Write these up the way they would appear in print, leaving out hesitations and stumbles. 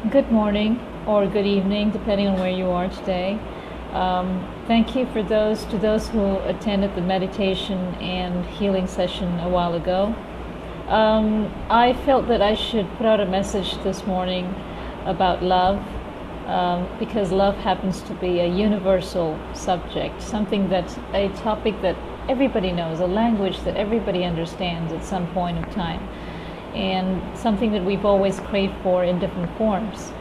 Good morning or good evening, depending on where you are today. Thank you to those who attended the meditation and healing session a while ago. I felt that I should put out a message this morning about love, because love happens to be a universal subject, a topic that everybody knows, a language that everybody understands at some point of time, and something that we've always craved for in different forms.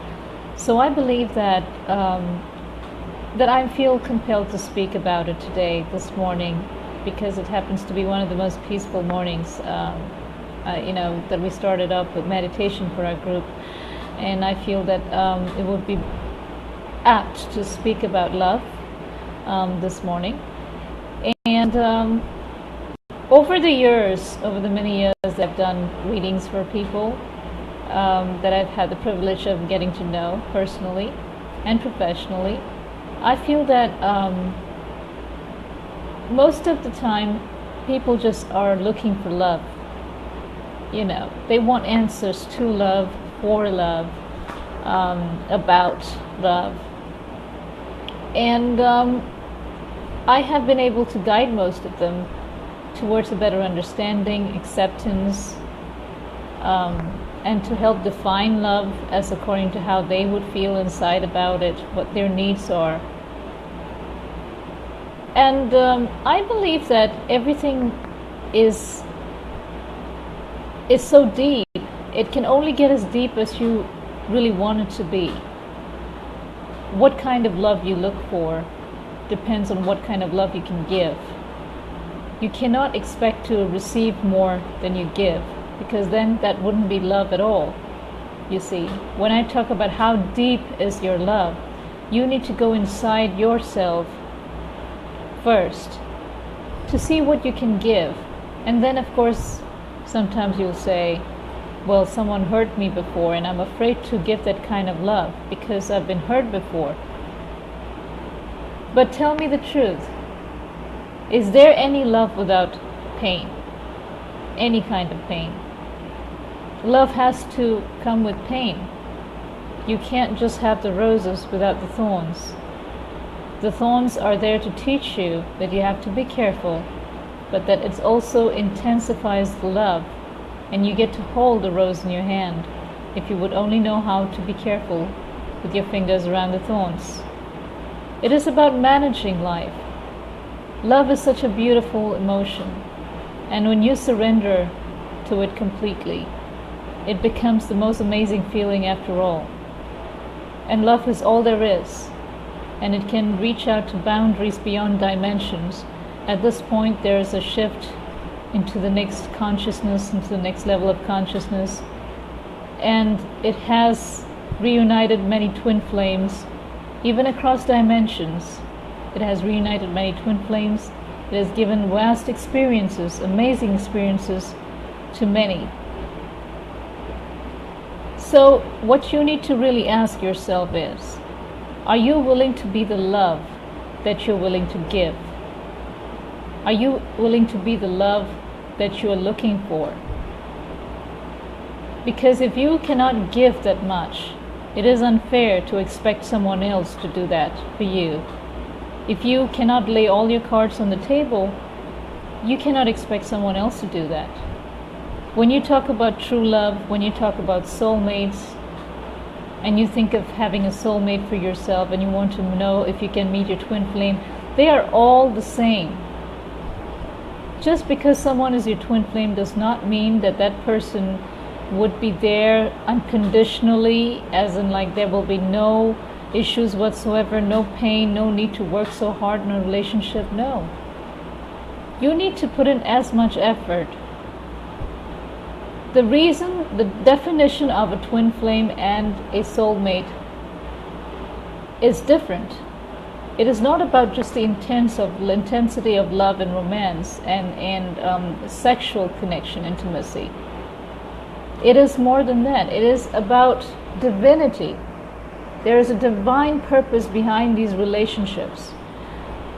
So I believe that I feel compelled to speak about it today, this morning, because it happens to be one of the most peaceful mornings, that we started up with meditation for our group, and I feel that it would be apt to speak about love this morning. And over the many years that I've done readings for people that I've had the privilege of getting to know personally and professionally, I feel that most of the time people just are looking for love. They want answers to love, for love, about love. And I have been able to guide most of them towards a better understanding, acceptance, and to help define love as according to how they would feel inside about it, what their needs are. And I believe that everything is so deep. It can only get as deep as you really want it to be. What kind of love you look for depends on what kind of love you can give. You cannot expect to receive more than you give, because then that wouldn't be love at all. You see, when I talk about how deep is your love, you need to go inside yourself first to see what you can give. And then, of course, sometimes you'll say, well, someone hurt me before and I'm afraid to give that kind of love because I've been hurt before. But tell me the truth. Is there any love without pain? Any kind of pain? Love has to come with pain. You can't just have the roses without the thorns. The thorns are there to teach you that you have to be careful, but that it also intensifies the love, and you get to hold the rose in your hand if you would only know how to be careful with your fingers around the thorns. It is about managing life. Love is such a beautiful emotion, and when you surrender to it completely, it becomes the most amazing feeling after all. And love is all there is, and it can reach out to boundaries beyond dimensions. At this point, there is a shift into the next consciousness, into the next level of consciousness, and it has reunited many twin flames, even across dimensions. It has reunited many twin flames. It has given vast experiences, amazing experiences to many. So what you need to really ask yourself is, are you willing to be the love that you're willing to give? Are you willing to be the love that you are looking for? Because if you cannot give that much, it is unfair to expect someone else to do that for you. If you cannot lay all your cards on the table, you cannot expect someone else to do that. When you talk about true love, when you talk about soulmates, and you think of having a soulmate for yourself, and you want to know if you can meet your twin flame, they are all the same. Just because someone is your twin flame does not mean that that person would be there unconditionally, as in like there will be no issues whatsoever, no pain, no need to work so hard in a relationship. No. You need to put in as much effort. The definition of a twin flame and a soulmate is different. It is not about just the intensity of love and romance and sexual connection, intimacy. It is more than that. It is about divinity. There is a divine purpose behind these relationships.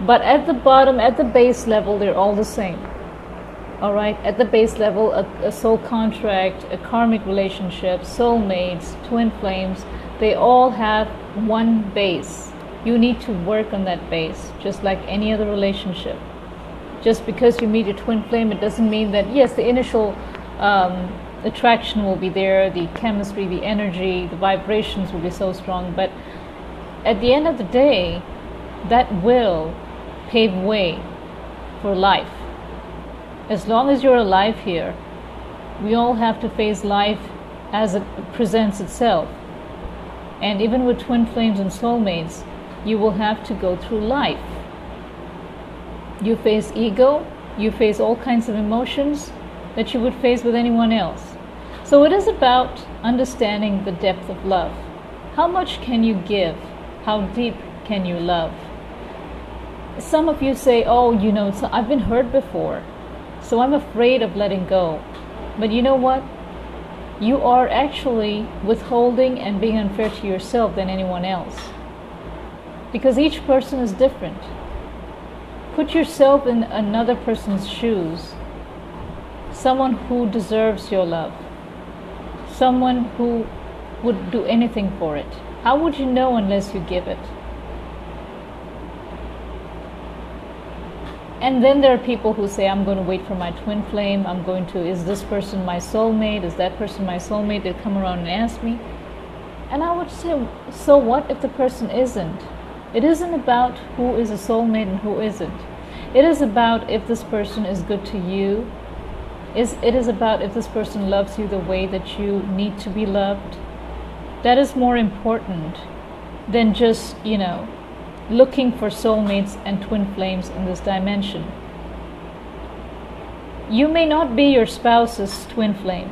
But at the bottom, at the base level, they're all the same. All right, at the base level, a soul contract, a karmic relationship, soulmates, twin flames, they all have one base. You need to work on that base, just like any other relationship. Just because you meet a twin flame, it doesn't mean that, yes, the initial attraction will be there, the chemistry, the energy, the vibrations will be so strong, but at the end of the day, that will pave way for life. As long as you're alive here, we all have to face life as it presents itself. And even with twin flames and soulmates, you will have to go through life. You face ego, you face all kinds of emotions that you would face with anyone else. So it is about understanding the depth of love. How much can you give? How deep can you love? Some of you say, oh, so I've been hurt before, so I'm afraid of letting go. But you know what? You are actually withholding and being unfair to yourself than anyone else. Because each person is different. Put yourself in another person's shoes. Someone who deserves your love. Someone who would do anything for it. How would you know unless you give it? And then there are people who say, I'm going to wait for my twin flame. Is this person my soulmate? Is that person my soulmate? They come around and ask me. And I would say, so what if the person isn't? It isn't about who is a soulmate and who isn't. It is about if this person is good to you. It is about if this person loves you the way that you need to be loved. That is more important than just, looking for soulmates and twin flames in this dimension. You may not be your spouse's twin flame,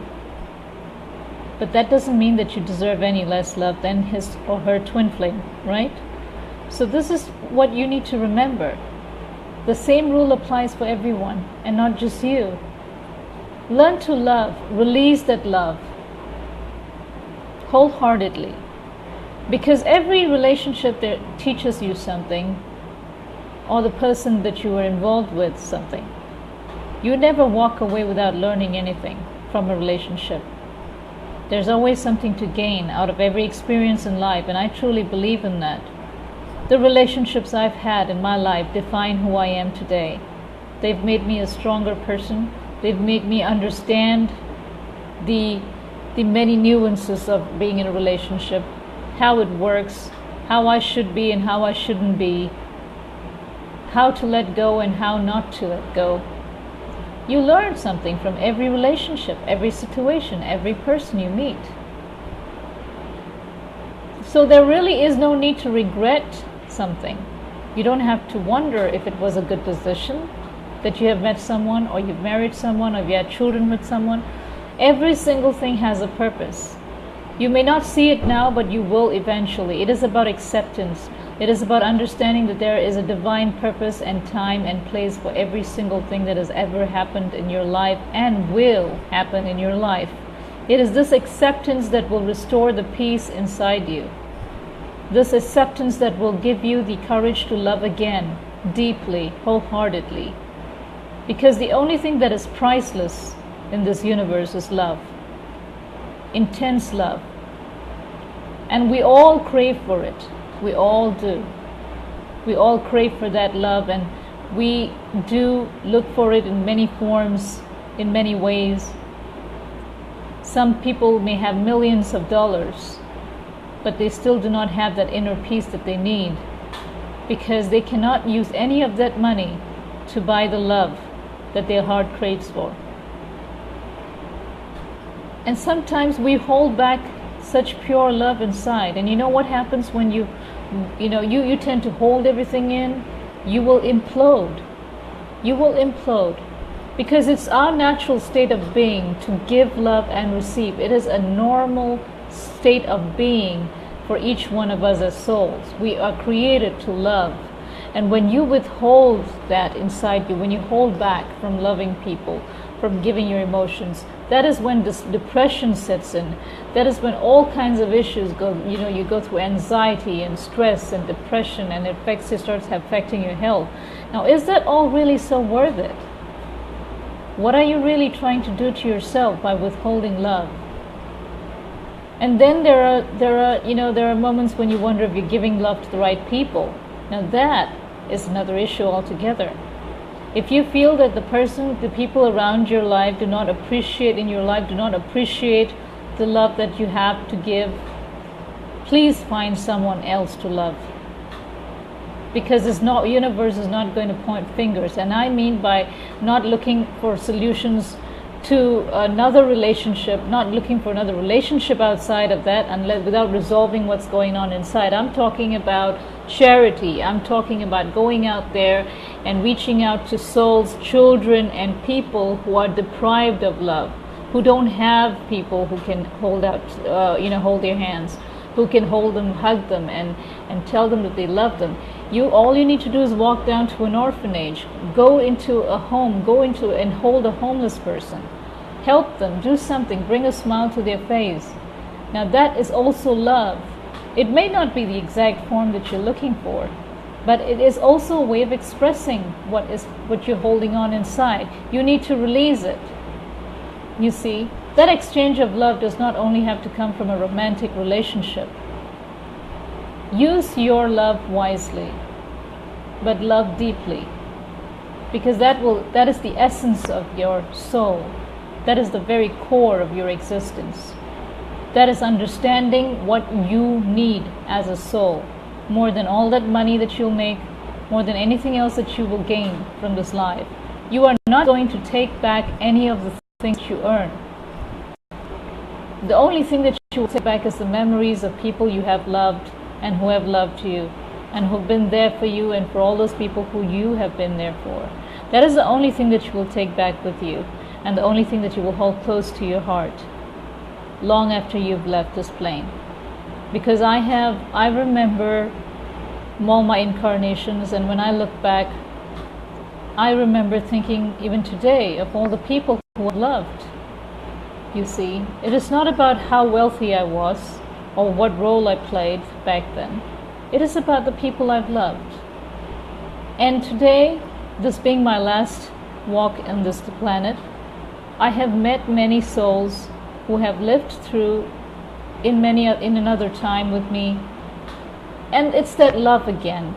but that doesn't mean that you deserve any less love than his or her twin flame, right? So this is what you need to remember. The same rule applies for everyone and not just you. Learn to love, release that love wholeheartedly. Because every relationship that teaches you something, or the person that you were involved with something. You never walk away without learning anything from a relationship. There's always something to gain out of every experience in life, and I truly believe in that. The relationships I've had in my life define who I am today. They've made me a stronger person. They've made me understand the many nuances of being in a relationship, how it works, how I should be and how I shouldn't be, how to let go and how not to let go. You learn something from every relationship, every situation, every person you meet. So there really is no need to regret something. You don't have to wonder if it was a good decision, that you have met someone or you've married someone or you had children with someone. Every single thing has a purpose. You may not see it now, but you will eventually. It is about acceptance. It is about understanding that there is a divine purpose and time and place for every single thing that has ever happened in your life and will happen in your life. It is this acceptance that will restore the peace inside you. This acceptance that will give you the courage to love again, deeply, wholeheartedly. Because the only thing that is priceless in this universe is love. Intense love. And we all crave for it. We all do. We all crave for that love, and we do look for it in many forms, in many ways. Some people may have millions of dollars, but they still do not have that inner peace that they need, because they cannot use any of that money to buy the love that their heart craves for. And sometimes we hold back such pure love inside. And you know what happens when you tend to hold everything in? You will implode. You will implode. Because it's our natural state of being to give love and receive. It is a normal state of being for each one of us as souls. We are created to love. And when you withhold that inside you, when you hold back from loving people, from giving your emotions, that is when this depression sets in. That is when all kinds of issues go, you go through anxiety and stress and depression, and it starts affecting your health. Now, is that all really so worth it? What are you really trying to do to yourself by withholding love? And then there are moments when you wonder if you're giving love to the right people. Now that is another issue altogether. If you feel that the people around your life do not appreciate the love that you have to give, please find someone else to love. Because universe is not going to point fingers. And I mean by not looking for solutions to another relationship, not looking for another relationship outside of that without resolving what's going on inside. I'm talking about charity. I'm talking about going out there and reaching out to souls, children, and people who are deprived of love, who don't have people who can hold their hands, who can hold them, hug them, and tell them that they love them. All you need to do is walk down to an orphanage, go into a home, and hold a homeless person, help them, do something, bring a smile to their face. Now that is also love. It may not be the exact form that you're looking for, but it is also a way of expressing what you're holding on inside. You need to release it. You see, that exchange of love does not only have to come from a romantic relationship. Use your love wisely, but love deeply, because that is the essence of your soul. That is the very core of your existence. That is understanding what you need as a soul, more than all that money that you'll make, more than anything else that you will gain from this life. You are not going to take back any of the things you earn. The only thing that you will take back is the memories of people you have loved and who have loved you and who've been there for you, and for all those people who you have been there for. That is the only thing that you will take back with you, and the only thing that you will hold close to your heart long after you've left this plane. Because I remember all my incarnations, and when I look back, I remember thinking even today of all the people who I loved. You see, it is not about how wealthy I was or what role I played back then. It is about the people I've loved. And today, this being my last walk on this planet, I have met many souls who have lived through in another time with me. And it's that love again,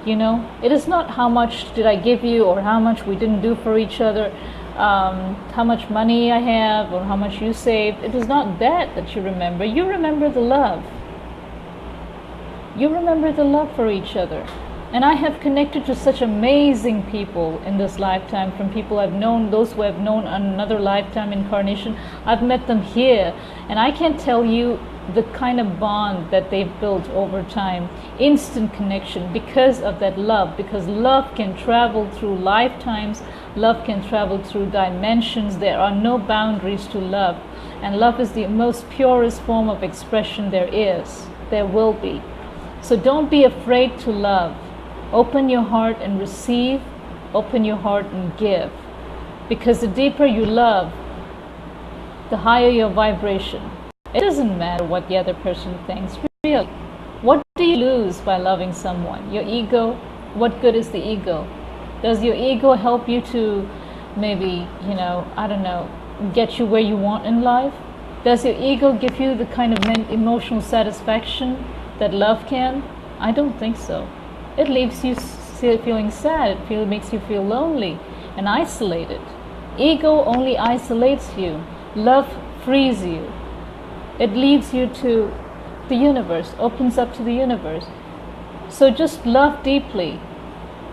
It is not how much did I give you or how much we didn't do for each other, how much money I have or how much you saved. It is not that you remember. You remember the love. You remember the love for each other. And I have connected to such amazing people in this lifetime, from people I've known, those who I've known on another lifetime incarnation. I've met them here, and I can't tell you the kind of bond that they've built over time. Instant connection because of that love, because love can travel through lifetimes, love can travel through dimensions. There are no boundaries to love, and love is the most purest form of expression there is, there will be. So don't be afraid to love. Open your heart and receive, open your heart and give. Because the deeper you love, the higher your vibration. It doesn't matter what the other person thinks, really. What do you lose by loving someone? Your ego? What good is the ego? Does your ego help you to maybe, get you where you want in life? Does your ego give you the kind of emotional satisfaction that love can? I don't think so. It leaves you feeling sad. It makes you feel lonely and isolated. Ego only isolates you. Love frees you. It leads you to the universe, opens up to the universe. So just love deeply.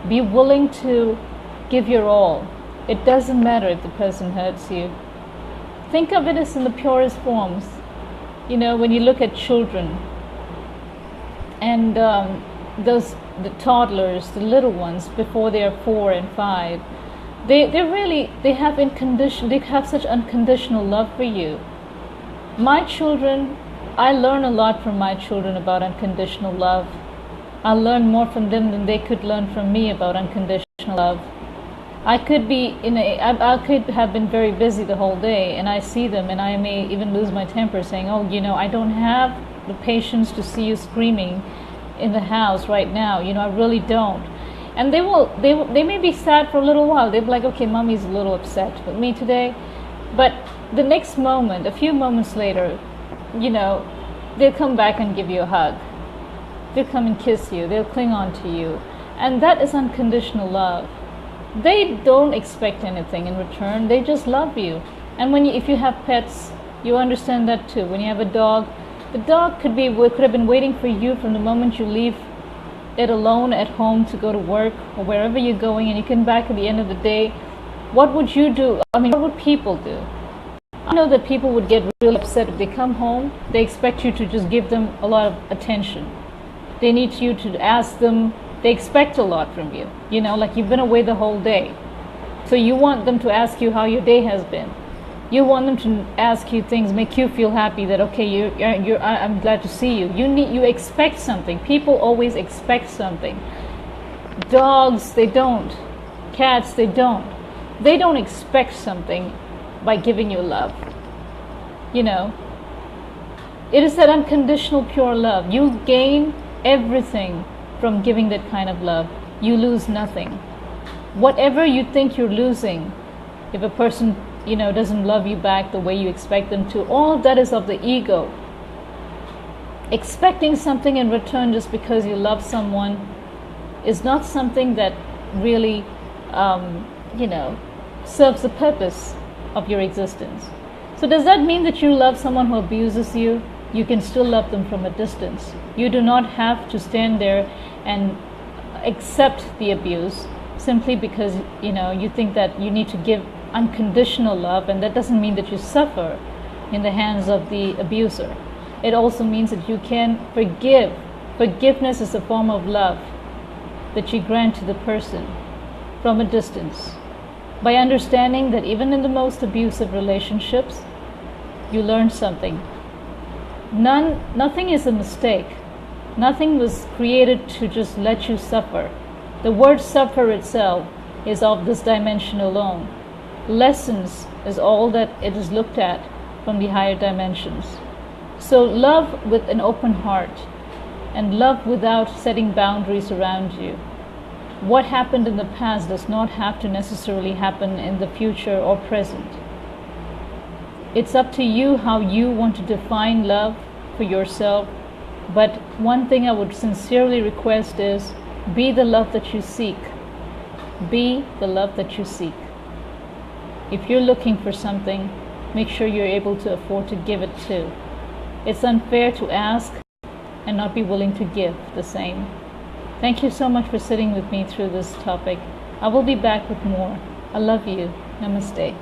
Be willing to give your all. It doesn't matter if the person hurts you. Think of it as in the purest forms. When you look at children and the toddlers, the little ones before they are 4 and 5, they have such unconditional love for you. My children, I learn a lot from my children about unconditional love. I learn more from them than they could learn from me about unconditional love. I could have been very busy the whole day, and I see them and I may even lose my temper saying, I don't have the patience to see you screaming in the house right now. I really don't. And they may be sad for a little while. They'll be like, okay, mommy's a little upset with me today. But the next moment, a few moments later, they'll come back and give you a hug. They'll come and kiss you. They'll cling on to you. And that is unconditional love. They don't expect anything in return. They just love you. And if you have pets, you understand that too. When you have a dog, the dog could have been waiting for you from the moment you leave it alone at home to go to work or wherever you're going, and you come back at the end of the day. What would you do? I mean, what would people do? I know that people would get really upset if they come home. They expect you to just give them a lot of attention. They need you to ask them. They expect a lot from you. Like you've been away the whole day. So you want them to ask you how your day has been. You want them to ask you things, make you feel happy that, okay, I'm glad to see you. You expect something. People always expect something. Dogs, they don't. Cats, they don't. They don't expect something by giving you love. It is that unconditional pure love. You gain everything from giving that kind of love. You lose nothing. Whatever you think you're losing, if a person doesn't love you back the way you expect them to, all of that is of the ego. Expecting something in return just because you love someone is not something that really serves the purpose of your existence. So does that mean that you love someone who abuses you? You can still love them from a distance. You do not have to stand there and accept the abuse simply because you think that you need to give unconditional love, and that doesn't mean that you suffer in the hands of the abuser. It also means that you can forgive. Forgiveness is a form of love that you grant to the person from a distance, by understanding that even in the most abusive relationships, you learn something. Nothing is a mistake. Nothing was created to just let you suffer. The word suffer itself is of this dimension alone. Lessons is all that it is looked at from the higher dimensions. So love with an open heart, and love without setting boundaries around you. What happened in the past does not have to necessarily happen in the future or present. It's up to you how you want to define love for yourself. But one thing I would sincerely request is, be the love that you seek. Be the love that you seek. If you're looking for something, make sure you're able to afford to give it too. It's unfair to ask and not be willing to give the same. Thank you so much for sitting with me through this topic. I will be back with more. I love you. Namaste.